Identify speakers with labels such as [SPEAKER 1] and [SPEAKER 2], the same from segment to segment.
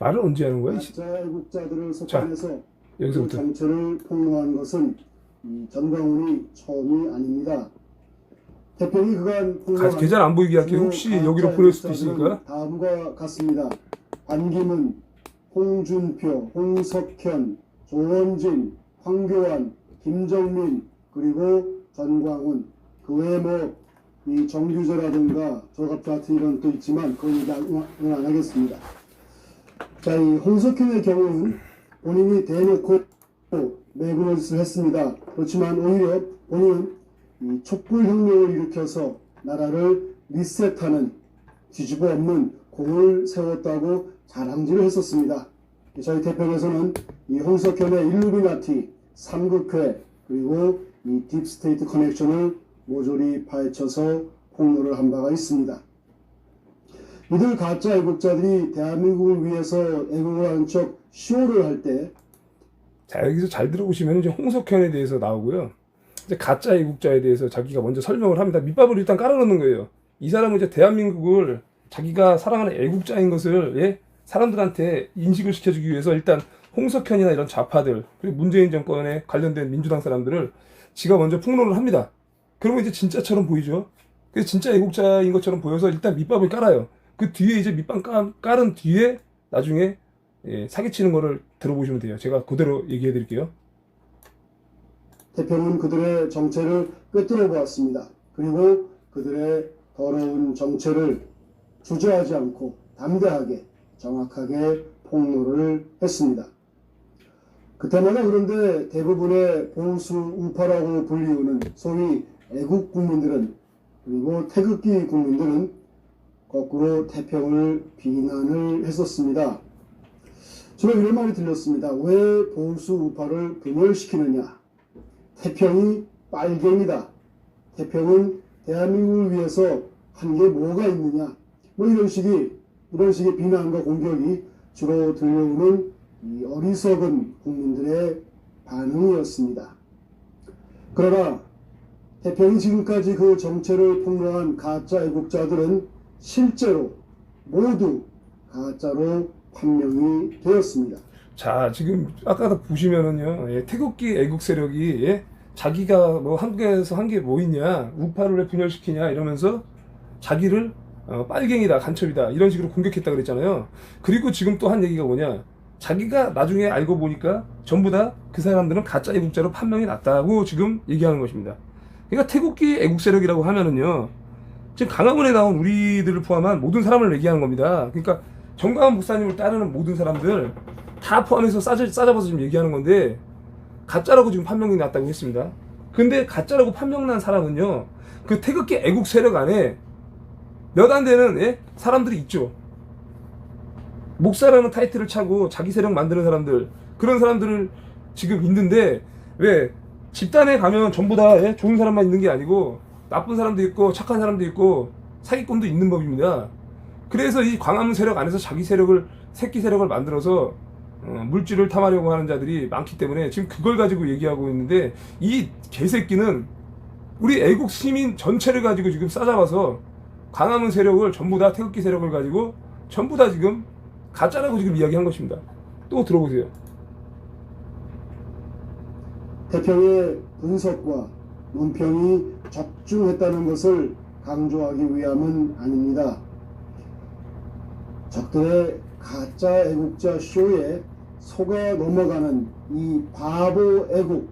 [SPEAKER 1] 말을 언제 하는 거야?
[SPEAKER 2] 가짜 애국자들을
[SPEAKER 1] 자,
[SPEAKER 2] 석방해서 그
[SPEAKER 1] 여기서부터.
[SPEAKER 2] 정체를 폭로한 것은 이 전광훈이 처음이 아닙니다. 태평이 그간 폭로한
[SPEAKER 1] 계좌 안 보이게 할게요.
[SPEAKER 2] 주요
[SPEAKER 1] 혹시
[SPEAKER 2] 가짜
[SPEAKER 1] 여기로 보낼 수도
[SPEAKER 2] 애국자들은
[SPEAKER 1] 있으니까.
[SPEAKER 2] 다음과 같습니다. 반기문, 홍준표, 홍석현, 조원진, 황교안, 김정민, 그리고 전광훈, 그 외에 이 정규조라든가 조갑 같은 이런 또 있지만 그건 얘기 안 하겠습니다. 자, 이 홍석현의 경우는 본인이 대놓고 매국노릇을 했습니다. 그렇지만 오히려 본인은 이 촛불혁명을 일으켜서 나라를 리셋하는 뒤집어 엎는 공을 세웠다고 자랑질을 했었습니다. 저희 태평에서는 이 홍석현의 일루미나티, 삼극회, 그리고 이 딥스테이트 커넥션을 모조리 파헤쳐서 폭로를 한 바가 있습니다. 이들 가짜 애국자들이 대한민국을 위해서 애국을 하는 척 쇼를 할 때,
[SPEAKER 1] 자, 여기서 잘 들어보시면 이제 홍석현에 대해서 나오고요. 이제 가짜 애국자에 대해서 자기가 먼저 설명을 합니다. 밑밥을 일단 깔아놓는 거예요. 이 사람은 이제 대한민국을 자기가 사랑하는 애국자인 것을, 예? 사람들한테 인식을 시켜주기 위해서 일단 홍석현이나 이런 좌파들, 그리고 문재인 정권에 관련된 민주당 사람들을 지가 먼저 폭로를 합니다. 그러면 이제 진짜처럼 보이죠. 그래서 진짜 애국자인 것처럼 보여서 일단 밑밥을 깔아요. 그 뒤에 이제 밑밥 깔은 뒤에 나중에 사기치는 거를 들어보시면 돼요. 제가 그대로 얘기해 드릴게요.
[SPEAKER 2] 태평은 그들의 정체를 꿰뚫어 보았습니다. 그리고 그들의 더러운 정체를 주저하지 않고 담대하게 정확하게 폭로를 했습니다. 그때마다 그런데 대부분의 보수 우파라고 불리우는 소위 애국 국민들은, 그리고 태극기 국민들은 거꾸로 태평을 비난을 했었습니다. 주로 이런 말이 들렸습니다. 왜 보수 우파를 분열시키느냐? 태평이 빨갱이다. 태평은 대한민국을 위해서 한 게 뭐가 있느냐? 이런 식의 비난과 공격이 주로 들려오는 이 어리석은 국민들의 반응이었습니다. 그러나 태평이 지금까지 그 정체를 폭로한 가짜 애국자들은 실제로 모두 가짜로 판명이 되었습니다.
[SPEAKER 1] 자, 지금 아까 보시면은요, 태극기 애국 세력이, 자기가 뭐 한국에서 한 게 뭐 있냐, 우파를 왜 분열시키냐 이러면서 자기를 빨갱이다, 간첩이다 이런 식으로 공격했다 그랬잖아요. 그리고 지금 또 한 얘기가 뭐냐, 자기가 나중에 알고 보니까 전부 다 그 사람들은 가짜 애국자로 판명이 났다고 지금 얘기하는 것입니다. 그러니까 태극기 애국 세력이라고 하면은요, 지금 강화문에 나온 우리들을 포함한 모든 사람을 얘기하는 겁니다. 그러니까 정광훈 목사님을 따르는 모든 사람들 다 포함해서 싸잡아서 지금 얘기하는 건데, 가짜라고 지금 판명이 났다고 했습니다. 근데 가짜라고 판명난 사람은요, 그 태극기 애국 세력 안에 몇 안 되는 사람들이 있죠. 목사라는 타이틀을 차고 자기 세력 만드는 사람들, 그런 사람들을 지금 있는데, 왜 집단에 가면 전부 다 좋은 사람만 있는 게 아니고 나쁜 사람도 있고 착한 사람도 있고 사기꾼도 있는 법입니다. 그래서 이 광화문 세력 안에서 자기 세력을, 새끼 세력을 만들어서 물질을 탐하려고 하는 자들이 많기 때문에 지금 그걸 가지고 얘기하고 있는데, 이 개새끼는 우리 애국 시민 전체를 가지고 지금 싸잡아서 광화문 세력을 전부 다, 태극기 세력을 가지고 전부 다 지금 가짜라고 지금 이야기한 것입니다. 또 들어보세요.
[SPEAKER 2] 태평의 분석과 논평이 적중했다는 것을 강조하기 위함은 아닙니다. 적들의 가짜 애국자 쇼에 속아 넘어가는 이 바보 애국,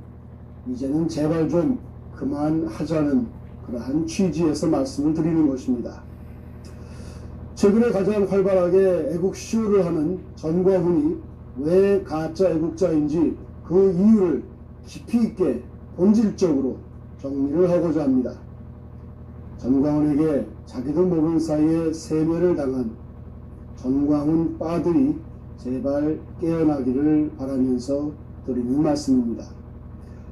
[SPEAKER 2] 이제는 제발 좀 그만하자는 그러한 취지에서 말씀을 드리는 것입니다. 최근에 가장 활발하게 애국 쇼를 하는 전광훈이 왜 가짜 애국자인지 그 이유를 깊이 있게 본질적으로 정리를 하고자 합니다. 전광훈에게 자기도 모르는 사이에 세뇌를 당한 전광훈 빠들이 제발 깨어나기를 바라면서 드리는 말씀입니다.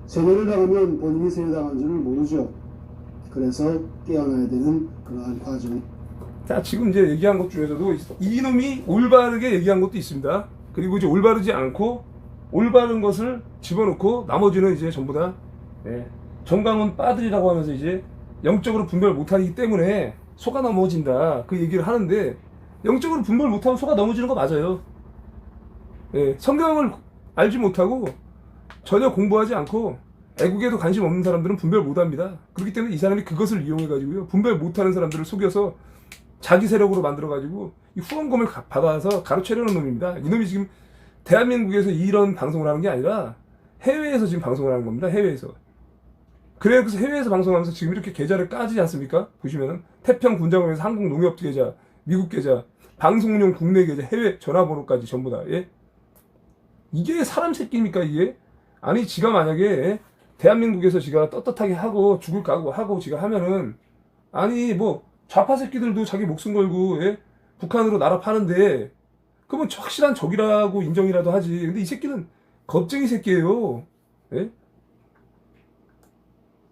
[SPEAKER 2] 세뇌를 당하면 본인이 세뇌당한 줄을 모르죠. 그래서 깨어나야 되는 그러한 과정이.
[SPEAKER 1] 자, 지금 이제 얘기한 것 중에서도 이놈이 올바르게 얘기한 것도 있습니다. 그리고 이제 올바르지 않고 올바른 것을 집어넣고 나머지는 이제 전부 다 전광훈 빠들이라고 하면서 이제 영적으로 분별 못하기 때문에 속아 넘어진다, 그 얘기를 하는데, 영적으로 분별 못하면 속아 넘어지는 거 맞아요. 예, 성경을 알지 못하고 전혀 공부하지 않고 애국에도 관심 없는 사람들은 분별 못합니다. 그렇기 때문에 이 사람이 그것을 이용해가지고요, 분별 못하는 사람들을 속여서 자기 세력으로 만들어가지고 이 후원금을 받아서 가로채려는 놈입니다. 이놈이 지금 대한민국에서 이런 방송을 하는 게 아니라 해외에서 지금 방송을 하는 겁니다. 해외에서. 그래서 해외에서 방송하면서 지금 이렇게 계좌를 까지지 않습니까? 보시면은 태평군장원에서 한국농협 계좌, 미국 계좌, 방송용 국내 계좌, 해외 전화번호까지 전부 다. 예? 이게 사람 새끼입니까 이게? 아니 지가 만약에, 예? 대한민국에서 지가 떳떳하게 하고 죽을 각오 하고 지가 하면은, 아니 뭐 좌파 새끼들도 자기 목숨 걸고, 예? 북한으로 나라 파는데 그러면 확실한 적이라고 인정이라도 하지. 근데 이 새끼는 겁쟁이 새끼예요. 예?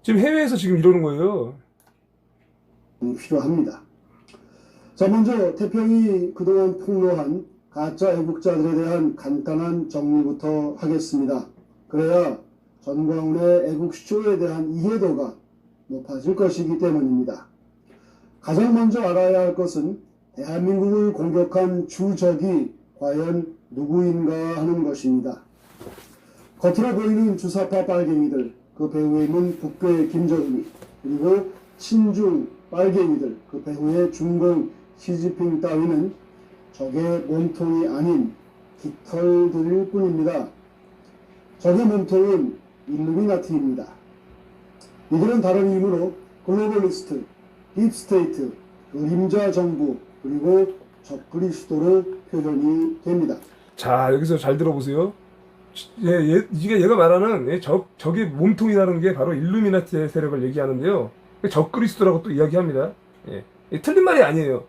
[SPEAKER 1] 지금 해외에서 지금 이러는 거예요.
[SPEAKER 2] 필요합니다. 자, 먼저 태평이 그동안 폭로한 가짜 애국자들에 대한 간단한 정리부터 하겠습니다. 그래야 전광훈의 애국주조에 대한 이해도가 높아질 것이기 때문입니다. 가장 먼저 알아야 할 것은 대한민국을 공격한 주적이 과연 누구인가 하는 것입니다. 겉으로 보이는 주사파 빨갱이들, 그 배후에 있는 북괴 김정일, 그리고 친중 빨갱이들, 그 배후의 중공 시진핑 따위는 적의 몸통이 아닌 깃털들일 뿐입니다. 적의 몸통은 일루미나티입니다. 이들은 다른 이름으로 글로벌리스트, 딥스테이트, 그림자 정부, 그리고 적그리스도로 표현이 됩니다.
[SPEAKER 1] 자, 여기서 잘 들어보세요. 얘가 말하는 적의 몸통이라는 게 바로 일루미나티의 세력을 얘기하는데요. 적그리스도라고 또 이야기합니다. 틀린 말이 아니에요.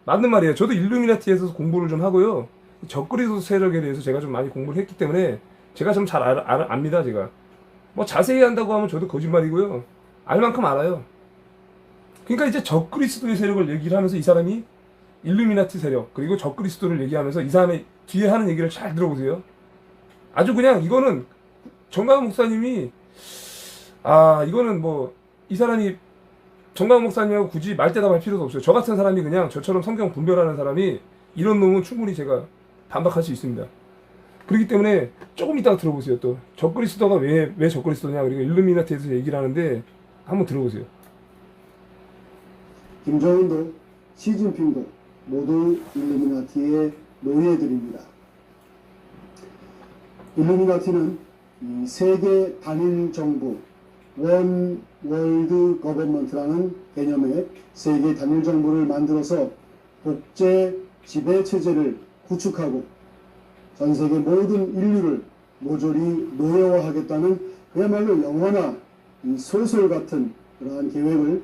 [SPEAKER 1] 맞는 말이에요. 저도 일루미나티에서 공부를 좀 하고요. 적그리스도 세력에 대해서 제가 좀 많이 공부를 했기 때문에 제가 좀 잘 압니다. 제가 뭐 자세히 한다고 하면 저도 거짓말이고요. 알 만큼 알아요. 그러니까 이제 적그리스도의 세력을 얘기를 하면서 이 사람이 일루미나티 세력 그리고 적그리스도를 얘기하면서 이 사람의 뒤에 하는 얘기를 잘 들어보세요. 아주 그냥 이거는 정광훈 목사님이, 이거는 뭐 이 사람이 정광훈 목사님하고 굳이 말대답할 필요도 없어요. 저 같은 사람이 그냥 저처럼 성경 분별하는 사람이 이런 놈은 충분히 제가 반박할 수 있습니다. 그렇기 때문에 조금 이따가 들어보세요. 또 적그리스도가 왜 적그리스도냐, 그리고 일루미나티에서 얘기를 하는데 한번 들어보세요.
[SPEAKER 2] 김정은도 시진핑도 모두 일루미나티의 노예들입니다. 일루미나티는 이 세계 단일 정부, 원 월드 거버먼트라는 개념의 세계 단일 정부를 만들어서 독재 지배 체제를 구축하고 전 세계 모든 인류를 모조리 노예화하겠다는 그야말로 영화나 이 소설 같은 그러한 계획을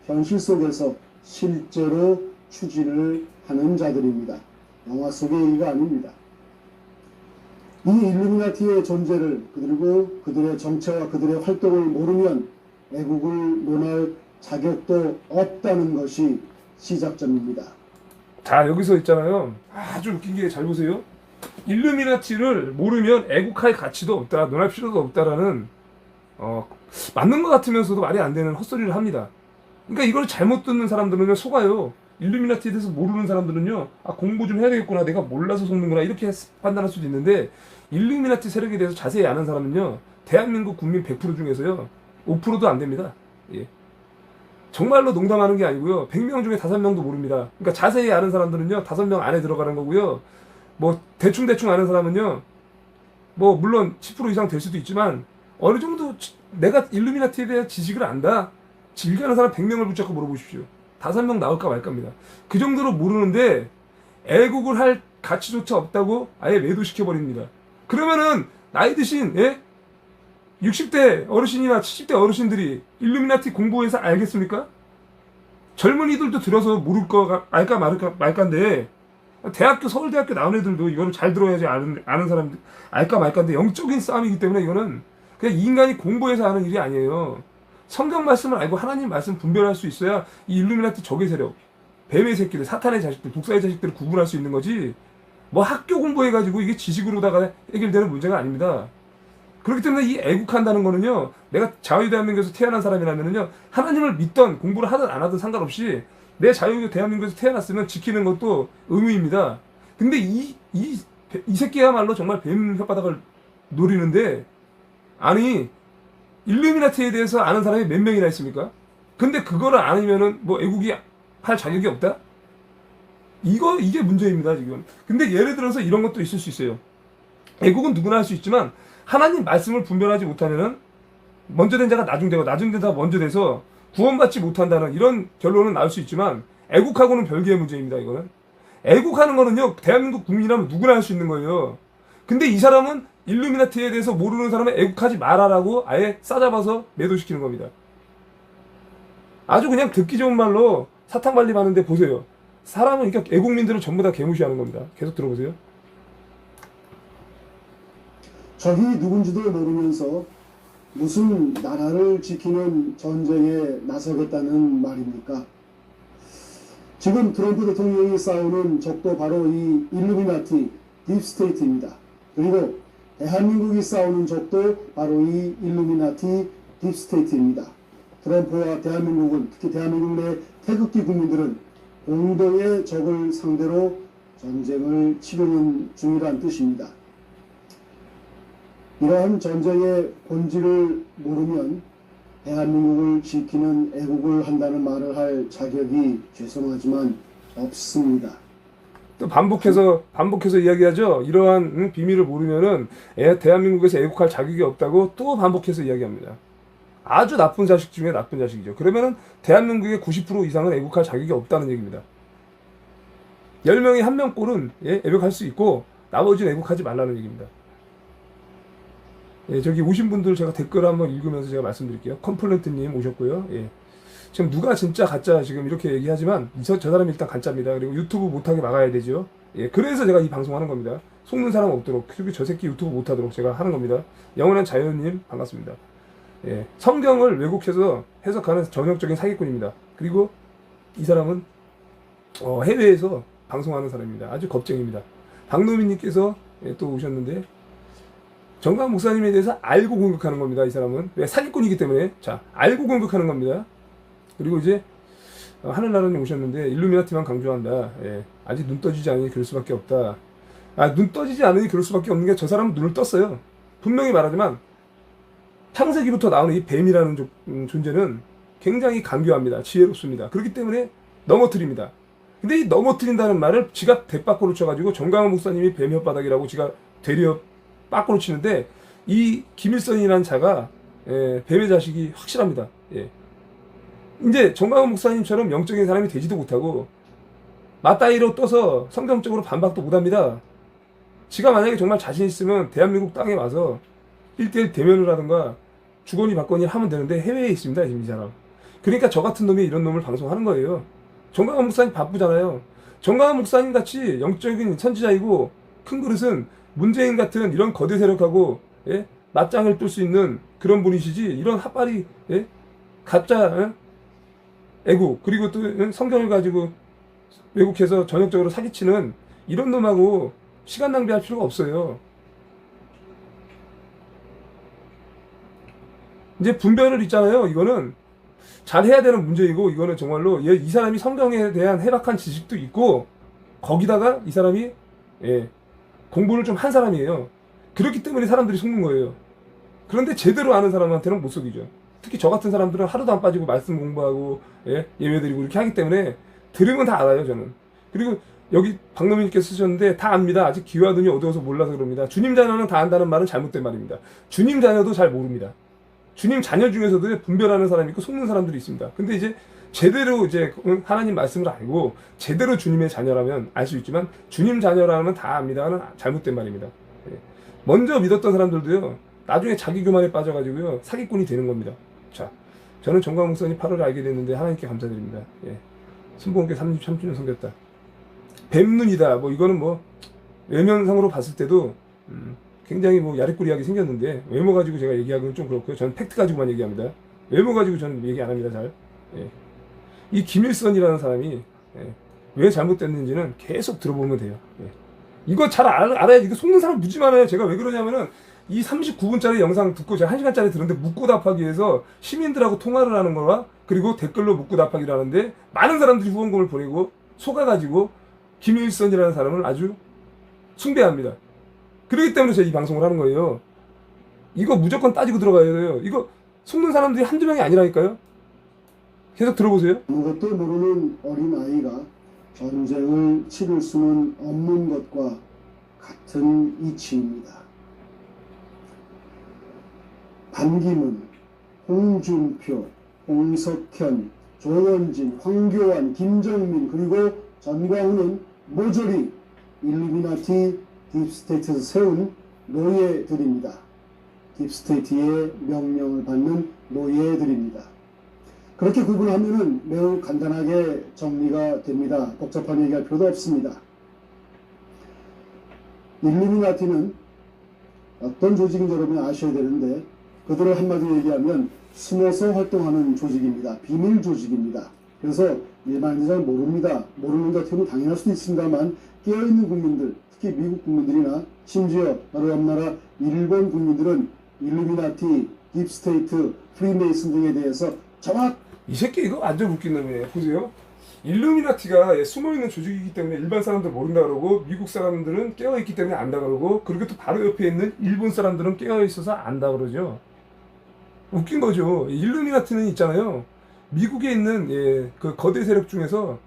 [SPEAKER 2] 현실 속에서 실제로 추진을 하는 자들입니다. 영화 속의 얘기가 아닙니다. 이 일루미나티의 존재를, 그리고 그들의 정체와 그들의 활동을 모르면 애국을 논할 자격도 없다는 것이 시작점입니다.
[SPEAKER 1] 자, 여기서 있잖아요. 아주 웃긴 게, 잘 보세요. 일루미나티를 모르면 애국할 가치도 없다, 논할 필요도 없다라는 맞는 것 같으면서도 말이 안 되는 헛소리를 합니다. 그러니까 이걸 잘못 듣는 사람들은요 속아요. 일루미나티에 대해서 모르는 사람들은요, 공부 좀 해야 되겠구나, 내가 몰라서 속는구나, 이렇게 판단할 수도 있는데, 일루미나티 세력에 대해서 자세히 아는 사람은요 대한민국 국민 100% 중에서요 5%도 안 됩니다. 예. 정말로 농담하는 게 아니고요, 100명 중에 5명도 모릅니다. 그러니까 자세히 아는 사람들은요 5명 안에 들어가는 거고요, 뭐 대충 아는 사람은요 뭐 물론 10% 이상 될 수도 있지만, 어느 정도 내가 일루미나티에 대한 지식을 안다, 즐겨하는 사람 100명을 붙잡고 물어보십시오. 5명 나올까 말까입니다. 그 정도로 모르는데 애국을 할 가치조차 없다고 아예 매도시켜버립니다. 그러면은 나이 드신 60대 어르신이나 70대 어르신들이 일루미나티 공부해서 알겠습니까? 젊은이들도 들어서 모를 거 알까 말까인데, 서울대학교 나온 애들도 이거를 잘 들어야지 아는 사람들 알까 말까인데, 영적인 싸움이기 때문에 이거는 그냥 인간이 공부해서 하는 일이 아니에요. 성경 말씀을 알고 하나님 말씀 분별할 수 있어야 이 일루미나티 적의 세력, 뱀의 새끼들, 사탄의 자식들, 독사의 자식들을 구분할 수 있는 거지, 뭐 학교 공부해가지고 이게 지식으로다가 해결되는 문제가 아닙니다. 그렇기 때문에 이 애국한다는 거는요, 내가 자유대한민국에서 태어난 사람이라면요, 하나님을 믿던 공부를 하든 안 하든 상관없이 내 자유 대한민국에서 태어났으면 지키는 것도 의무입니다. 근데 이 이 새끼야말로 정말 뱀 혓바닥을 노리는데, 아니 일루미나티에 대해서 아는 사람이 몇 명이나 있습니까? 근데 그거를 아니면은 뭐 애국이 할 자격이 없다? 이게 문제입니다 지금. 근데 예를 들어서 이런 것도 있을 수 있어요. 애국은 누구나 할 수 있지만 하나님 말씀을 분별하지 못하면은 먼저 된 자가 나중되고 나중 된 자가 먼저 돼서 구원받지 못한다는 이런 결론은 나올 수 있지만, 애국하고는 별개의 문제입니다. 이거는 애국하는 거는요, 대한민국 국민이라면 누구나 할 수 있는 거예요. 근데 이 사람은 일루미나티에 대해서 모르는 사람은 애국하지 말아라고 아예 싸잡아서 매도시키는 겁니다. 아주 그냥 듣기 좋은 말로 사탕 발림하는데 보세요. 사람은, 그러니까 애국민들을 전부 다 개무시하는 겁니다. 계속 들어보세요.
[SPEAKER 2] 적이 누군지도 모르면서 무슨 나라를 지키는 전쟁에 나서겠다는 말입니까? 지금 트럼프 대통령이 싸우는 적도 바로 이 일루미나티 딥스테이트입니다. 그리고 대한민국이 싸우는 적도 바로 이 일루미나티 딥스테이트입니다. 트럼프와 대한민국은, 특히 대한민국 내 태극기 국민들은 공동의 적을 상대로 전쟁을 치르는 중이란 뜻입니다. 이러한 전쟁의 본질을 모르면 대한민국을 지키는 애국을 한다는 말을 할 자격이 죄송하지만 없습니다.
[SPEAKER 1] 또 반복해서 이야기하죠. 이러한 비밀을 모르면은 대한민국에서 애국할 자격이 없다고 또 반복해서 이야기합니다. 아주 나쁜 자식 중에 나쁜 자식이죠. 그러면은 대한민국의 90% 이상은 애국할 자격이 없다는 얘기입니다. 10명이 1명꼴은 애국할 수 있고 나머지는 애국하지 말라는 얘기입니다. 저기 오신 분들 제가 댓글 한번 읽으면서 제가 말씀드릴게요. 컴플랜트님 오셨고요. 지금 누가 진짜 가짜 지금 이렇게 얘기하지만 저 사람이 일단 가짜입니다. 그리고 유튜브 못하게 막아야 되죠. 그래서 제가 이 방송하는 겁니다. 속는 사람 없도록, 그리고 저 새끼 유튜브 못하도록 제가 하는 겁니다. 영원한 자연님 반갑습니다. 성경을 왜곡해서 해석하는 전형적인 사기꾼입니다. 그리고 이 사람은 해외에서 방송하는 사람입니다. 아주 겁쟁입니다. 박노민님께서 또 오셨는데, 정강 목사님에 대해서 알고 공격하는 겁니다. 이 사람은 왜? 사기꾼이기 때문에. 자, 알고 공격하는 겁니다. 그리고 이제 하늘나라님 오셨는데, 일루미나티만 강조한다. 아직 눈 떠지지 않으니 그럴 수밖에 없다. 눈 떠지지 않으니 그럴 수밖에 없는 게, 저 사람은 눈을 떴어요. 분명히 말하지만 창세기부터 나오는 이 뱀이라는 존재는 굉장히 간교합니다. 지혜롭습니다. 그렇기 때문에 넘어뜨립니다. 근데 이 넘어뜨린다는 말을 지가 대빠꾸로 쳐가지고 정강원 목사님이 뱀 혓바닥이라고 지가 되려 빠꾸로 치는데, 이 김일성이라는 자가 뱀의 자식이 확실합니다. 이제 정강원 목사님처럼 영적인 사람이 되지도 못하고 맞다이로 떠서 성경적으로 반박도 못합니다. 지가 만약에 정말 자신 있으면 대한민국 땅에 와서 1대1 대면을 하든가 주거니 받거니 하면 되는데, 해외에 있습니다 지금 이 사람. 그러니까 저 같은 놈이 이런 놈을 방송하는 거예요. 정강원 목사님 바쁘잖아요. 정강원 목사님 같이 영적인 선지자이고 큰 그릇은 문재인 같은 이런 거대 세력하고 맞짱을 뜰 수 있는 그런 분이시지, 이런 핫바리 가짜 애국, 그리고 또 성경을 가지고 왜곡해서 전형적으로 사기치는 이런 놈하고 시간 낭비할 필요가 없어요. 이제 분별을 있잖아요. 이거는 잘 해야 되는 문제이고, 이거는 정말로 이 사람이 성경에 대한 해박한 지식도 있고, 거기다가 이 사람이 공부를 좀 한 사람이에요. 그렇기 때문에 사람들이 속는 거예요. 그런데 제대로 아는 사람한테는 못 속이죠. 특히 저 같은 사람들은 하루도 안 빠지고 말씀 공부하고 예배드리고 이렇게 하기 때문에 들으면 다 알아요, 저는. 그리고 여기 박노민님께서 쓰셨는데, 다 압니다. 아직 기와 눈이 어두워서 몰라서 그럽니다. 주님 자녀는 다 안다는 말은 잘못된 말입니다. 주님 자녀도 잘 모릅니다. 주님 자녀 중에서도 분별하는 사람이 있고 속는 사람들이 있습니다. 근데 이제 제대로 하나님 말씀을 알고 제대로 주님의 자녀라면 알 수 있지만, 주님 자녀라면 다 압니다는 잘못된 말입니다. 먼저 믿었던 사람들도요, 나중에 자기 교만에 빠져가지고요 사기꾼이 되는 겁니다. 자, 저는 정강 목사님 8월에 알게 됐는데 하나님께 감사드립니다. 순복음교회 33주년 섬겼다. 뱀눈이다. 이거는 외면상으로 봤을 때도 굉장히 야리꾸리하게 생겼는데, 외모 가지고 제가 얘기하기는 좀 그렇고요. 저는 팩트 가지고만 얘기합니다. 외모 가지고 저는 얘기 안 합니다. 잘. 이 김일성이라는 사람이 왜 잘못됐는지는 계속 들어보면 돼요. 이거 잘 알아야, 이거 속는 사람 무지 많아요. 제가 왜 그러냐면은, 이 39분짜리 영상 듣고 제가 1시간짜리 들었는데 묻고 답하기 위해서 시민들하고 통화를 하는 거와, 그리고 댓글로 묻고 답하기를 하는데, 많은 사람들이 후원금을 보내고 속아가지고 김일성이라는 사람을 아주 숭배합니다. 그렇기 때문에 제가 이 방송을 하는 거예요. 이거 무조건 따지고 들어가야 돼요. 이거 속는 사람들이 한두 명이 아니라니까요. 계속 들어보세요.
[SPEAKER 2] 아무것도 모르는 어린아이가 전쟁을 치를 수는 없는 것과 같은 이치입니다. 반기문, 홍준표, 홍석현, 조현진, 황교안, 김정민 그리고 전광훈은 모조리 일루미나티 딥스테이트에서 세운 노예들입니다. 딥스테이트의 명령을 받는 노예들입니다. 그렇게 구분하면 매우 간단하게 정리가 됩니다. 복잡한 얘기할 필요도 없습니다. 일루미나티는 어떤 조직인지 여러분이 아셔야 되는데 그들을 한마디로 얘기하면 숨어서 활동하는 조직입니다. 비밀 조직입니다. 그래서 일반인들은 잘 모릅니다. 모르는 것 같으면 당연할 수도 있습니다만 깨어있는 국민들, 특히 미국 국민들이나 심지어 바로 옆나라 일본 국민들은 일루미나티, 딥스테이트, 프리메이슨 등에 대해서
[SPEAKER 1] 이 새끼 이거 완전 웃긴 놈이에요. 보세요. 일루미나티가 숨어있는 조직이기 때문에 일반 사람들 모른다 그러고 미국 사람들은 깨어있기 때문에 안다 그러고 그리고 또 바로 옆에 있는 일본 사람들은 깨어있어서 안다 그러죠. 웃긴 거죠. 일루미나티는 있잖아요. 미국에 있는 그 거대 세력 중에서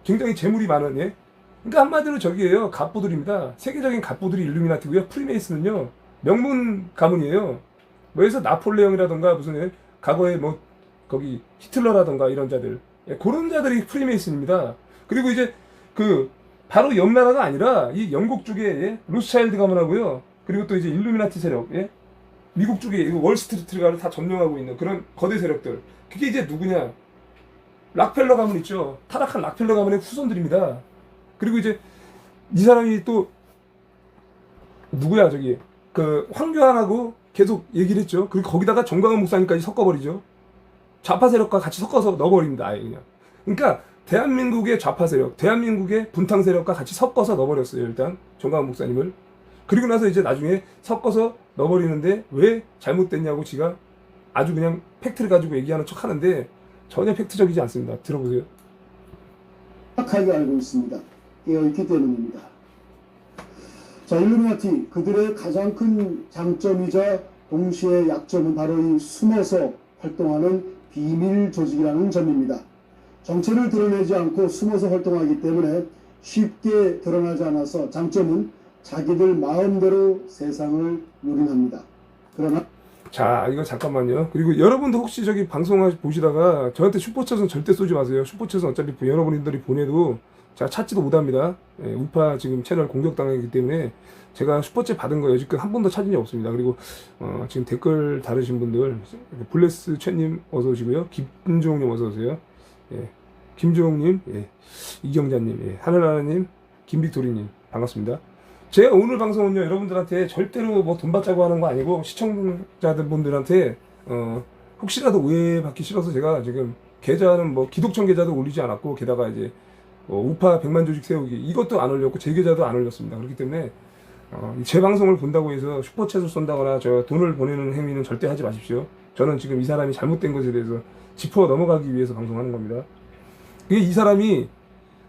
[SPEAKER 1] 굉장히 재물이 많은 그러니까 한마디로 저기예요. 갑부들입니다. 세계적인 갑부들이 일루미나티고요. 프리메이슨은요. 명문 가문이에요. 그래서 나폴레옹이라던가 무슨 과거에 뭐 거기 히틀러라던가 이런 자들 그런 자들이 프리메이슨입니다. 그리고 이제 그 바로 옆 나라가 아니라 이 영국 쪽에 로스차일드 가문하고요. 그리고 또 이제 일루미나티 세력 미국 쪽에 월스트리트를 다 점령하고 있는 그런 거대 세력들 그게 이제 누구냐 락펠러 가문 있죠. 타락한 락펠러 가문의 후손들입니다. 그리고 이제 이 사람이 또 누구야 저기 그 황교안하고 계속 얘기를 했죠. 그리고 거기다가 정광훈 목사님까지 섞어버리죠. 좌파 세력과 같이 섞어서 넣어버립니다. 아예 그냥. 그러니까 대한민국의 좌파 세력, 대한민국의 분탕 세력과 같이 섞어서 넣어버렸어요. 일단 정광훈 목사님을. 그리고 나서 이제 나중에 섞어서 넣어버리는데 왜 잘못됐냐고 지가 아주 그냥 팩트를 가지고 얘기하는 척 하는데 전혀 팩트적이지 않습니다. 들어보세요.
[SPEAKER 2] 정확하게 알고 있습니다. 깨어있기 때문입니다. 자, 일루미나티 그들의 가장 큰 장점이자 동시에 약점은 바로 이 숨어서 활동하는 비밀 조직이라는 점입니다. 정체를 드러내지 않고 숨어서 활동하기 때문에 쉽게 드러나지 않아서 장점은 자기들 마음대로 세상을 유린합니다. 그러나
[SPEAKER 1] 자 이거 잠깐만요. 그리고 여러분도 혹시 저기 방송 보시다가 저한테 슈퍼챗은 절대 쏘지 마세요. 슈퍼챗은 어차피 여러분들이 보내도 제가 찾지도 못합니다. 우파 지금 채널 공격당하기 때문에 제가 슈퍼챗 받은 거 여지껏 한 번도 찾은 적 없습니다. 그리고 지금 댓글 다르신 분들 블레스 최님 어서 오시고요. 김종욱님 어서 오세요. 김종욱님, 이경자님, 하늘하나님, 김빅토리님 반갑습니다. 제가 오늘 방송은요 여러분들한테 절대로 뭐 돈 받자고 하는 거 아니고 시청자들 분들한테 혹시라도 오해받기 싫어서 제가 지금 계좌는 뭐 기독청 계좌도 올리지 않았고 게다가 이제 우파 100만 조직 세우기 이것도 안 올렸고 제 계좌도 안 올렸습니다. 그렇기 때문에 제 방송을 본다고 해서 슈퍼챗을 쏜다거나 저 돈을 보내는 행위는 절대 하지 마십시오. 저는 지금 이 사람이 잘못된 것에 대해서 짚어 넘어가기 위해서 방송하는 겁니다. 이 사람이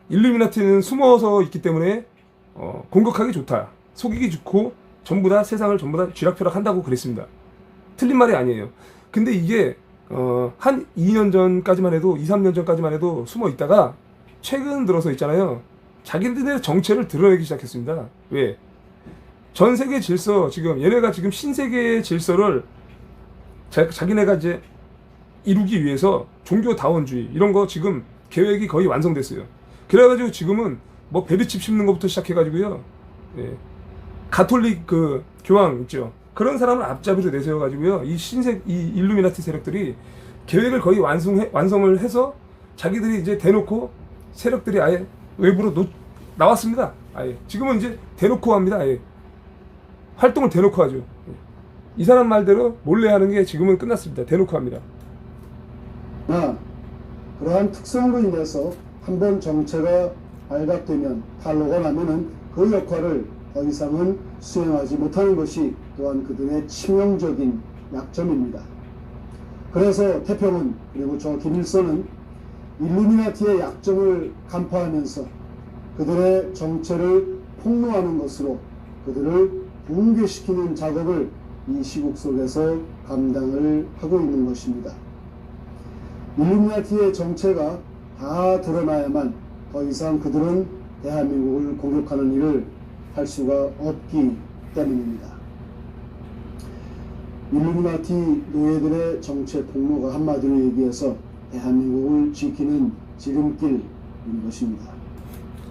[SPEAKER 1] 일루미나티는 숨어서 있기 때문에 공격하기 좋다, 속이기 좋고 전부 다 세상을 전부 다 쥐락펴락 한다고 그랬습니다. 틀린 말이 아니에요. 근데 이게 한 2년 전까지만 해도 2, 3년 전까지만 해도 숨어 있다가 최근 들어서 있잖아요. 자기들의 정체를 드러내기 시작했습니다. 왜? 전 세계 질서 지금 얘네가 지금 신세계의 질서를 자기네가 이제 이루기 위해서 종교다원주의 이런 거 지금 계획이 거의 완성됐어요. 그래가지고 지금은 뭐 베리칩 심는 것부터 시작해가지고요. 가톨릭 그 교황 있죠. 그런 사람을 앞잡이로 내세워가지고요. 이 일루미나티 세력들이 계획을 거의 완성을 해서 자기들이 이제 대놓고 세력들이 아예 외부로 나왔습니다. 아예 지금은 이제 대놓고 합니다. 아예 활동을 대놓고 하죠. 이 사람 말대로 몰래 하는 게 지금은 끝났습니다. 대놓고 합니다.
[SPEAKER 2] 그러한 특성으로 인해서 한번 정체가 발각되면 탄로가 나면은 그 역할을 더 이상은 수행하지 못하는 것이 또한 그들의 치명적인 약점입니다. 그래서 태평은 그리고 저 김일성은 일루미나티의 약점을 간파하면서 그들의 정체를 폭로하는 것으로 그들을 붕괴시키는 작업을 이 시국 속에서 감당을 하고 있는 것입니다. 일루미나티의 정체가 다 드러나야만 더 이상 그들은 대한민국을 공격하는 일을 할 수가 없기 때문입니다. 일루미나티 노예들의 정체 폭로가 한마디로 얘기해서 대한민국을 지키는 지름길인 것입니다.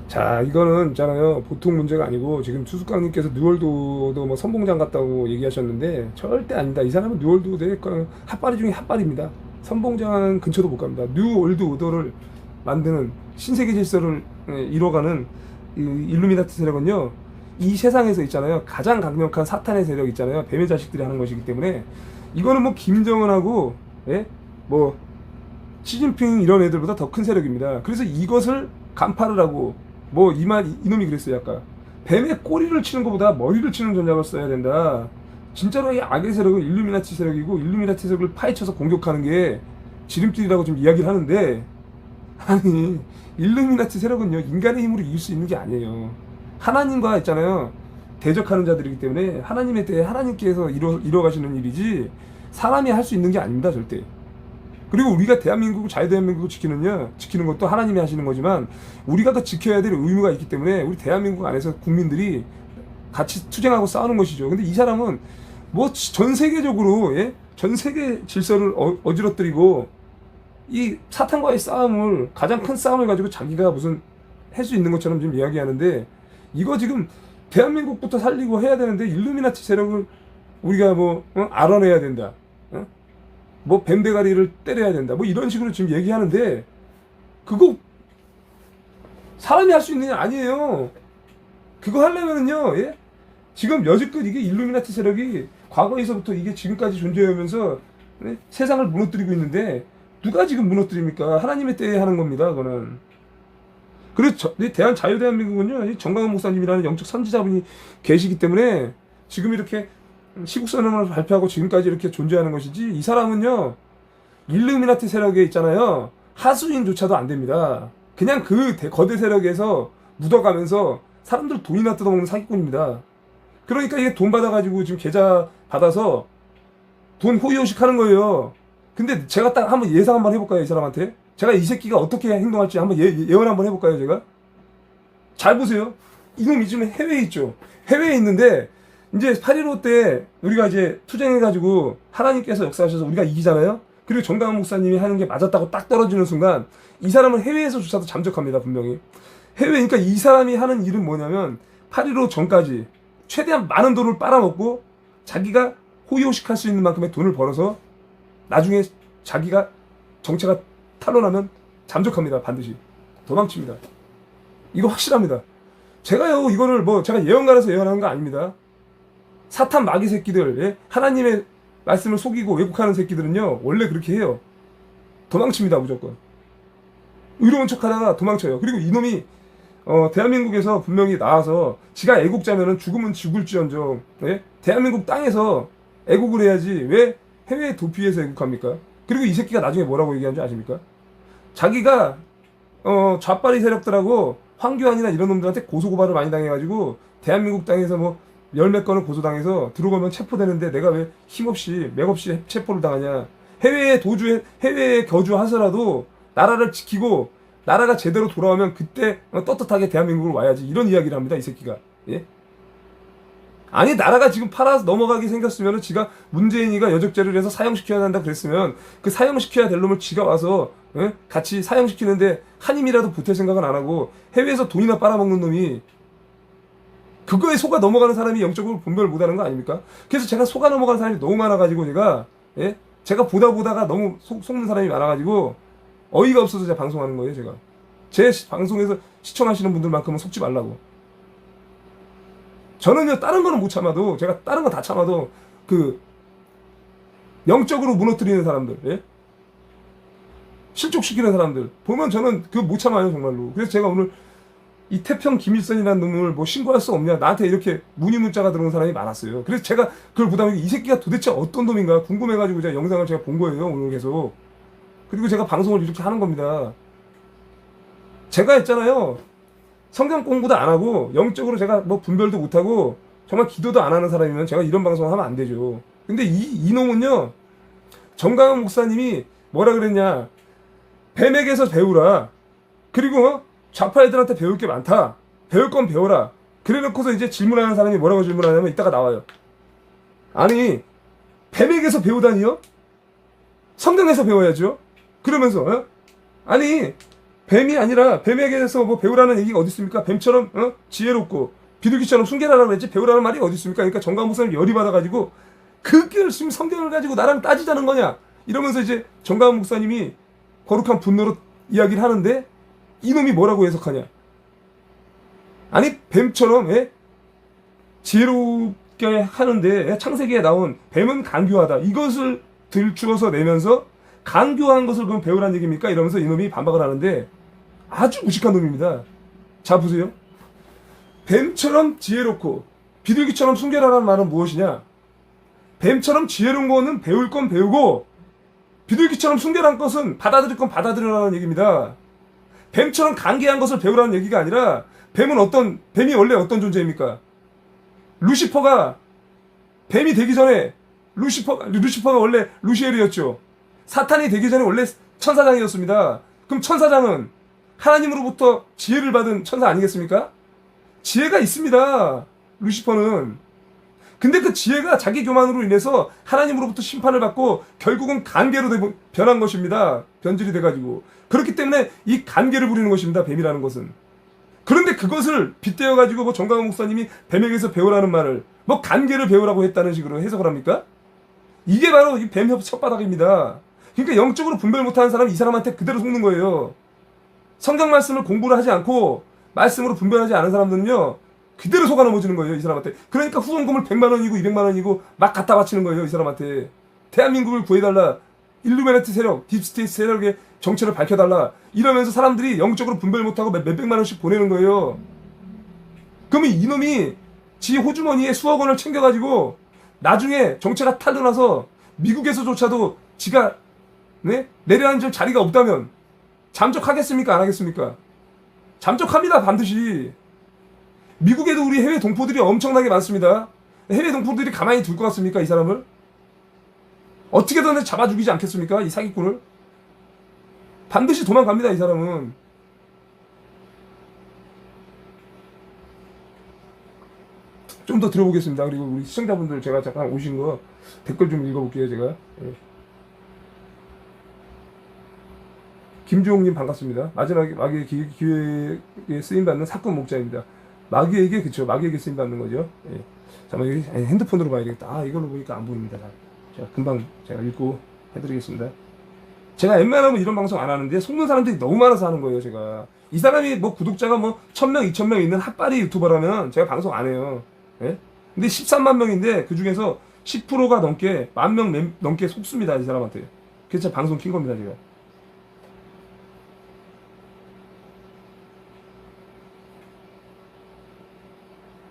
[SPEAKER 1] 자, 이거는 있잖아요. 보통 문제가 아니고 지금 추수강님께서 뉴월드도 뭐 선봉장 같다고 얘기하셨는데 절대 아니다. 이 사람은 뉴월드의 핫바리 중에 핫바리입니다. 선봉장 근처도 못 갑니다. 뉴월드 오더를 만드는 신세계 질서를 이뤄가는 이 일루미나티 세력은요, 이 세상에서 있잖아요, 가장 강력한 사탄의 세력 있잖아요, 뱀의 자식들이 하는 것이기 때문에 이거는 뭐 김정은하고 뭐 시진핑 이런 애들보다 더 큰 세력입니다. 그래서 이것을 간파를 하고 뭐 이놈이 그랬어요. 아까 뱀의 꼬리를 치는 것보다 머리를 치는 전략을 써야 된다. 진짜로 이 악의 세력은 일루미나티 세력이고 일루미나티 세력을 파헤쳐서 공격하는 게 지름길이라고 좀 이야기를 하는데, 아니 일루미나티 세력은요 인간의 힘으로 이길 수 있는 게 아니에요. 하나님과 있잖아요 대적하는 자들이기 때문에 하나님에 대해 하나님께서 이뤄가시는 일이지 사람이 할 수 있는 게 아닙니다, 절대. 그리고 우리가 대한민국 자유대한민국을 지키는 것도 하나님이 하시는 거지만 우리가 그 지켜야 될 의무가 있기 때문에 우리 대한민국 안에서 국민들이 같이 투쟁하고 싸우는 것이죠. 근데 이 사람은 뭐 전 세계적으로 전 세계 질서를 어지러뜨리고 이 사탄과의 싸움을, 가장 큰 싸움을 가지고 자기가 무슨 할 수 있는 것처럼 지금 이야기하는데, 이거 지금 대한민국부터 살리고 해야 되는데 일루미나티 세력을 우리가 뭐 알아내야 된다, 뭐 뱀대가리를 때려야 된다, 뭐 이런 식으로 지금 얘기하는데 그거 사람이 할 수 있는 게 아니에요. 그거 하려면은요, 지금 여지껏 이게 일루미나티 세력이 과거에서부터 이게 지금까지 존재하면서 세상을 무너뜨리고 있는데 누가 지금 무너뜨립니까? 하나님의 때에 하는 겁니다, 그거는. 그래서 자유대한민국은요, 정광훈 목사님이라는 영적 선지자분이 계시기 때문에 지금 이렇게 시국선언을 발표하고 지금까지 이렇게 존재하는 것이지, 이 사람은요 일루미나티 세력에 있잖아요 하수인조차도 안 됩니다. 그냥 그 거대 세력에서 묻어가면서 사람들 돈이나 뜯어먹는 사기꾼입니다. 그러니까 이게 돈 받아가지고 지금 계좌 받아서 돈 호의호식 하는 거예요. 근데 제가 딱 한번 예상 한번 해볼까요, 이 사람한테? 제가 이 새끼가 어떻게 행동할지 한번 예언 한번 해볼까요, 제가? 잘 보세요. 이놈이 지금 해외에 있죠. 해외에 있는데 이제 8.15 때 우리가 이제 투쟁해가지고 하나님께서 역사하셔서 우리가 이기잖아요. 그리고 정강훈 목사님이 하는 게 맞았다고 딱 떨어지는 순간 이 사람은 해외에서조차도 잠적합니다, 분명히. 그러니까 이 사람이 하는 일은 뭐냐면 8.15 전까지 최대한 많은 돈을 빨아먹고 자기가 호의호식할 수 있는 만큼의 돈을 벌어서 나중에 자기가 정체가 탄로나면 잠적합니다. 반드시 도망칩니다. 이거 확실합니다. 제가요 이거를 뭐 제가 예언가라서 예언하는 거 아닙니다. 사탄 마귀 새끼들, 하나님의 말씀을 속이고 왜곡하는 새끼들은요 원래 그렇게 해요. 도망칩니다, 무조건. 의로운 척하다가 도망쳐요. 그리고 이놈이 대한민국에서 분명히 나와서 지가 애국자면은 죽으면 죽을지언정, 대한민국 땅에서 애국을 해야지 왜 해외 도피해서 애국합니까? 그리고 이 새끼가 나중에 뭐라고 얘기하는지 아십니까? 자기가 좌빨이 세력들하고 황교안이나 이런 놈들한테 고소고발을 많이 당해가지고 대한민국 땅에서 뭐 열몇 건을 고소당해서 들어가면 체포되는데 내가 왜 힘없이 맥없이 체포를 당하냐. 해외에 거주하서라도 나라를 지키고 나라가 제대로 돌아오면 그때 떳떳하게 대한민국으로 와야지, 이런 이야기를 합니다, 이 새끼가. 아니 나라가 지금 팔아서 넘어가게 생겼으면 지가 문재인이가 여적죄를 해서 사형시켜야 한다 그랬으면 그 사형시켜야 될 놈을 지가 와서 같이 사형시키는데 한 힘이라도 보탤 생각은 안 하고 해외에서 돈이나 빨아먹는 놈이 그거에 속아 넘어가는 사람이 영적으로 분별을 못하는 거 아닙니까? 그래서 제가 속아 넘어가는 사람이 너무 많아가지고 제가 보다가 너무 속는 사람이 많아가지고 어이가 없어서 제가 방송하는 거예요. 제가 제 방송에서 시청하시는 분들만큼은 속지 말라고. 저는요 다른 거는 못 참아도, 제가 다른 거 다 참아도 그 영적으로 무너뜨리는 사람들, 실족시키는 사람들 보면 저는 그거 못 참아요, 정말로. 그래서 제가 오늘 이 태평 김일성이라는 놈을 뭐 신고할 수 없냐, 나한테 이렇게 문의 문자가 들어온 사람이 많았어요. 그래서 제가 그걸 보다 보니 이 새끼가 도대체 어떤 놈인가 궁금해가지고 제가 영상을 제가 본 거예요, 오늘 계속. 그리고 제가 방송을 이렇게 하는 겁니다. 제가 했잖아요, 성경 공부도 안 하고 영적으로 제가 뭐 분별도 못 하고 정말 기도도 안 하는 사람이면 제가 이런 방송을 하면 안 되죠. 근데 이놈은요, 정강훈 목사님이 뭐라 그랬냐, 뱀에게서 배우라. 그리고 좌파 애들한테 배울 게 많다. 배울 건 배워라. 그래 놓고서 이제 질문하는 사람이 뭐라고 질문하냐면 이따가 나와요. 아니, 뱀에게서 배우다니요? 성경에서 배워야죠. 그러면서 아니, 뱀이 아니라 뱀에게서 뭐 배우라는 얘기가 어디 있습니까? 뱀처럼 지혜롭고 비둘기처럼 순결하라고 그랬지 배우라는 말이 어디 있습니까? 그러니까 정강 목사님 열이 받아가지고 그게 지금 성경을 가지고 나랑 따지자는 거냐 이러면서 이제 정강 목사님이 거룩한 분노로 이야기를 하는데 이놈이 뭐라고 해석하냐? 아니, 뱀처럼 지혜롭게 하는데 창세기에 나온 뱀은 간교하다, 이것을 들추어서 내면서 간교한 것을 그럼 배우라는 얘기입니까? 이러면서 이놈이 반박을 하는데 아주 무식한 놈입니다. 자, 보세요. 뱀처럼 지혜롭고 비둘기처럼 순결하라는 말은 무엇이냐? 뱀처럼 지혜로운 거는 배울 건 배우고 비둘기처럼 순결한 것은 받아들일 건 받아들여라는 얘기입니다. 뱀처럼 간계한 것을 배우라는 얘기가 아니라 뱀이 원래 어떤 존재입니까? 루시퍼가 뱀이 되기 전에 루시퍼가 원래 루시엘이었죠. 사탄이 되기 전에 원래 천사장이었습니다. 그럼 천사장은 하나님으로부터 지혜를 받은 천사 아니겠습니까? 지혜가 있습니다. 루시퍼는. 근데 그 지혜가 자기 교만으로 인해서 하나님으로부터 심판을 받고 결국은 간계로 변한 것입니다. 변질이 돼가지고. 그렇기 때문에 이 간계를 부리는 것입니다. 뱀이라는 것은. 그런데 그것을 빗대어가지고 뭐 정강훈 목사님이 뱀에게서 배우라는 말을 뭐 간계를 배우라고 했다는 식으로 해석을 합니까? 이게 바로 이 뱀 혓바닥입니다. 그러니까 영적으로 분별 못하는 사람이 이 사람한테 그대로 속는 거예요. 성경 말씀을 공부를 하지 않고 말씀으로 분별하지 않은 사람들은요, 그대로 속아 넘어지는 거예요, 이 사람한테. 그러니까 후원금을 100만 원이고 200만 원이고 막 갖다 바치는 거예요, 이 사람한테. 대한민국을 구해달라, 일루미나티 세력, 딥스테이트 세력의 정체를 밝혀달라, 이러면서 사람들이 영적으로 분별 못하고 몇백만 원씩 보내는 거예요. 그러면 이놈이 지 호주머니에 수억 원을 챙겨가지고 나중에 정체가 탄로나서 미국에서조차도 지가 내려앉을 자리가 없다면 잠적하겠습니까? 안 하겠습니까? 잠적합니다, 반드시. 미국에도 우리 해외 동포들이 엄청나게 많습니다. 해외 동포들이 가만히 둘 것 같습니까? 이 사람을 어떻게든 잡아 죽이지 않겠습니까? 이 사기꾼을. 반드시 도망갑니다, 이 사람은. 좀 더 들어보겠습니다. 그리고 우리 시청자분들 제가 잠깐 오신 거 댓글 좀 읽어볼게요, 제가. 김주홍님 반갑습니다. 마지막에 마귀의 기회에 쓰임받는 사건 목자입니다. 마귀에게, 그쵸, 마귀에게 쓰임받는 거죠. 예. 잠깐만, 핸드폰으로 봐야겠다. 아, 이걸로 보니까 안 보입니다. 자, 금방 제가 읽고 해드리겠습니다. 제가 웬만하면 이런 방송 안 하는데 속는 사람들이 너무 많아서 하는 거예요, 제가. 이 사람이 뭐 구독자가 뭐 1000명, 2000명 있는 핫바리 유튜버라면 제가 방송 안 해요. 예? 근데 13만 명인데 그 중에서 10%가 넘게, 10,000명 넘게 속습니다, 이 사람한테. 그래서 제가 방송 킨 겁니다, 제가.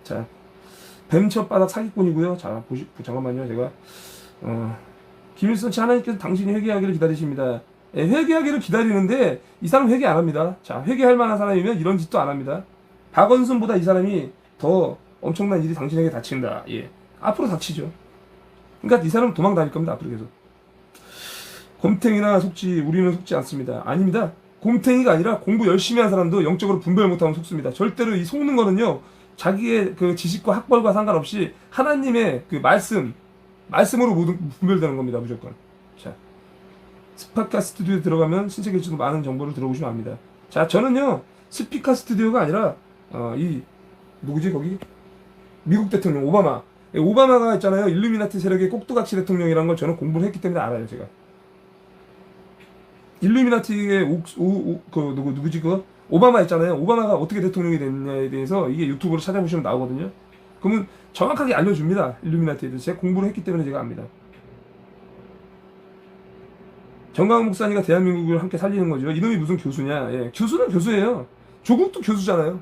[SPEAKER 1] 자, 뱀첫바닥 사기꾼이고요. 자, 잠깐만요. 제가 김일성 씨, 하나님께서 당신이 회개하기를 기다리십니다. 예, 회개하기를 기다리는데 이 사람 회개 안 합니다. 자, 회개할 만한 사람이면 이런 짓도 안 합니다. 박원순보다 이 사람이 더 엄청난 일이 당신에게 닥친다. 예, 앞으로 닥치죠. 그러니까 이 사람은 도망 다닐 겁니다, 앞으로 계속. 곰탱이나 속지, 우리는 속지 않습니다. 아닙니다. 곰탱이가 아니라 공부 열심히 한 사람도 영적으로 분별 못하면 속습니다. 절대로 이 속는 거는요, 자기의 그 지식과 학벌과 상관없이 하나님의 그 말씀으로 모든 분별되는 겁니다, 무조건. 자, 스파카 스튜디오에 들어가면 신세계에서도 많은 정보를 들어보시면 압니다. 자, 저는요, 스피카 스튜디오가 아니라 누구지 거기? 미국 대통령 오바마가 있잖아요. 일루미나티 세력의 꼭두각시 대통령이라는 걸 저는 공부를 했기 때문에 알아요, 제가. 일루미나티의 누구지 오바마 있잖아요. 오바마가 어떻게 대통령이 됐냐에 대해서 이게 유튜브로 찾아보시면 나오거든요. 그러면 정확하게 알려줍니다, 일루미나티에 대해서. 제가 공부를 했기 때문에 제가 압니다. 정강훈 목사님과 대한민국을 함께 살리는 거죠. 이놈이 무슨 교수냐. 예, 교수는 교수예요. 조국도 교수잖아요.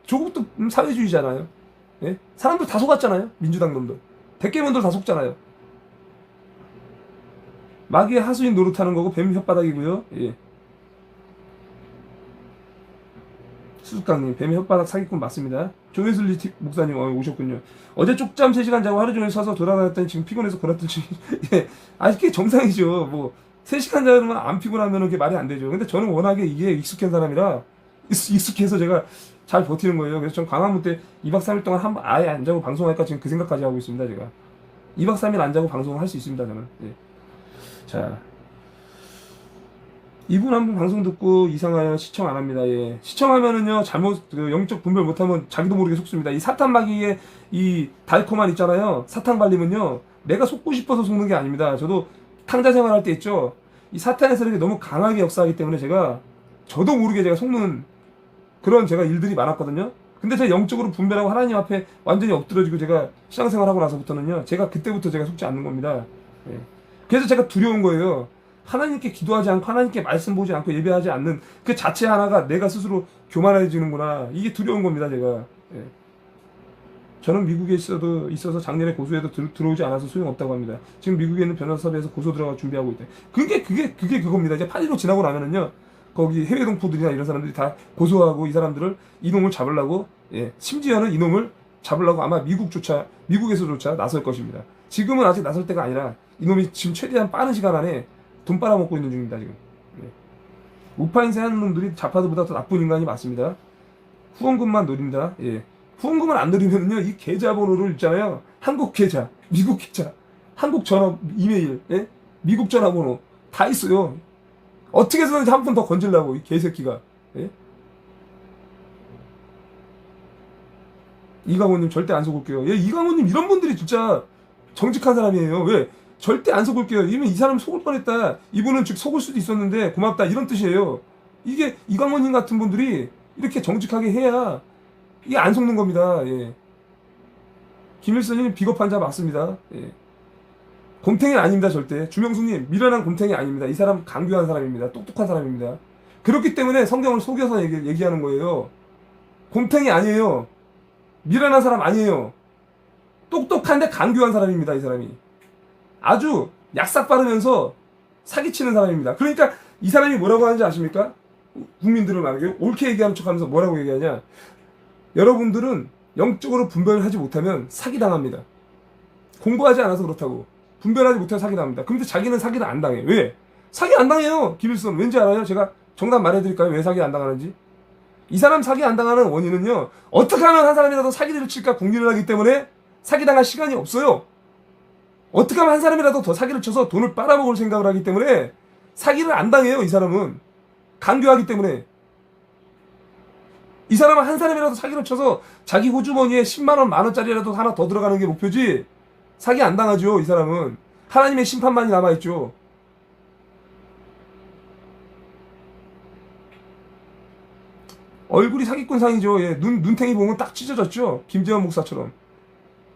[SPEAKER 1] 조국도 사회주의잖아요. 예? 사람들 다 속았잖아요. 민주당 놈들, 대깨문들 다 속잖아요. 마귀의 하수인 노릇하는 거고 뱀 혓바닥이고요. 예. 수수깡님, 뱀의 혓바닥 사기꾼 맞습니다. 조회슬리 목사님 오셨군요. 어제 쪽잠 3시간 자고 하루 종일 서서 돌아다녔더니 지금 피곤해서 골아뜰지. 예, 그게 정상이죠. 뭐 3시간 자면 안 피곤하면 그게 말이 안 되죠. 근데 저는 워낙에 이게 익숙한 사람이라 익숙해서 제가 잘 버티는 거예요. 그래서 전 광화문 때 2박 3일 동안 아예 안 자고 방송할까 지금 그 생각까지 하고 있습니다. 제가 2박 3일 안 자고 방송을 할 수 있습니다. 저는. 예. 자, 이분 한 분 방송 듣고 이상하여 시청 안 합니다. 예. 시청하면은요, 잘못, 영적 분별 못하면 자기도 모르게 속습니다. 이 사탄 마귀의 이 달콤한 있잖아요. 사탕 발림은요, 내가 속고 싶어서 속는 게 아닙니다. 저도 탕자 생활할 때 있죠. 이 사탄의 세력이 너무 강하게 역사하기 때문에 저도 모르게 제가 속는 그런 제가 일들이 많았거든요. 근데 제가 영적으로 분별하고 하나님 앞에 완전히 엎드려지고 제가 신앙생활하고 나서부터는요, 그때부터 제가 속지 않는 겁니다. 예. 그래서 제가 두려운 거예요. 하나님께 기도하지 않고 하나님께 말씀 보지 않고 예배하지 않는 그 자체 하나가 내가 스스로 교만해지는구나. 이게 두려운 겁니다, 제가. 예. 저는 미국에 있어서 작년에 고소해도 들어오지 않아서 소용없다고 합니다. 지금 미국에 있는 변호사비에서 고소 들어가 준비하고 있대. 그게 그겁니다. 이제 8.15 지나고 나면은요, 거기 해외 동포들이나 이런 사람들이 다 고소하고 이 사람들을 이놈을 잡으려고, 예, 심지어는 이놈을 잡으려고 아마 미국에서조차 나설 것입니다. 지금은 아직 나설 때가 아니라 이놈이 지금 최대한 빠른 시간 안에 돈 빨아먹고 있는 중입니다, 지금. 예. 우파 인생 하는 놈들이 좌파들보다 더 나쁜 인간이 맞습니다. 후원금만 노립니다. 예. 후원금을 안 노리면요, 이 계좌번호를 있잖아요. 한국 계좌, 미국 계좌, 한국 전화, 이메일, 예? 미국 전화번호 다 있어요. 어떻게 해서든지 한 푼 더 건질라고, 이 개새끼가. 예? 이강호님 절대 안 속을게요. 예, 이강호님 이런 분들이 진짜 정직한 사람이에요. 왜? 절대 안 속을게요. 이면 이 사람 속을 뻔했다. 이분은 즉 속을 수도 있었는데 고맙다. 이런 뜻이에요. 이게 이강호님 같은 분들이 이렇게 정직하게 해야 이게 안 속는 겁니다. 예. 김일성님 비겁한 자 맞습니다. 예. 곰탱이 아닙니다. 절대. 주명수님 미련한 곰탱이 아닙니다. 이 사람 강교한 사람입니다. 똑똑한 사람입니다. 그렇기 때문에 성경을 속여서 얘기하는 거예요. 곰탱이 아니에요. 미련한 사람 아니에요. 똑똑한데 강교한 사람입니다. 이 사람이. 아주 약삭 빠르면서 사기치는 사람입니다. 그러니까 이 사람이 뭐라고 하는지 아십니까? 국민들을 말하게 옳게 얘기하는 척하면서 뭐라고 얘기하냐? 여러분들은 영적으로 분별을 하지 못하면 사기당합니다. 공부하지 않아서 그렇다고. 분별하지 못해서 사기당합니다. 근데 자기는 사기를 안 당해. 왜? 사기 안 당해요. 김일성. 왠지 알아요? 제가 정답 말해드릴까요? 왜 사기 안 당하는지? 이 사람 사기 안 당하는 원인은요, 어떻게 하면 한 사람이라도 사기를 칠까 궁리를 하기 때문에 사기당할 시간이 없어요. 어떻게 하면 한 사람이라도 더 사기를 쳐서 돈을 빨아먹을 생각을 하기 때문에 사기를 안 당해요. 이 사람은 강교하기 때문에. 이 사람은 한 사람이라도 사기를 쳐서 자기 호주머니에 10만원 만원짜리라도 하나 더 들어가는 게 목표지 사기 안 당하죠. 이 사람은 하나님의 심판만이 남아있죠. 얼굴이 사기꾼상이죠. 예, 눈탱이 보면 딱 찢어졌죠. 김재원 목사처럼.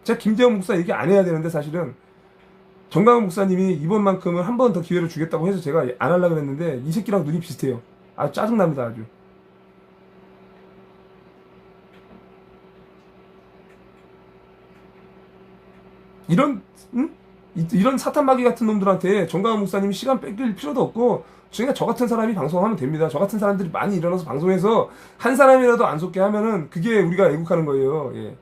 [SPEAKER 1] 제가 김재원 목사 얘기 안 해야 되는데 사실은 정강훈 목사님이 이번만큼은 한 번 더 기회를 주겠다고 해서 제가 안 하려고 했는데 이 새끼랑 눈이 비슷해요. 아주 짜증납니다. 아주. 이런 사탄마귀 같은 놈들한테 정강훈 목사님이 시간 뺏길 필요도 없고 그러니까 저 같은 사람이 방송하면 됩니다. 저 같은 사람들이 많이 일어나서 방송해서 한 사람이라도 안 속게 하면은 그게 우리가 애국하는 거예요. 예.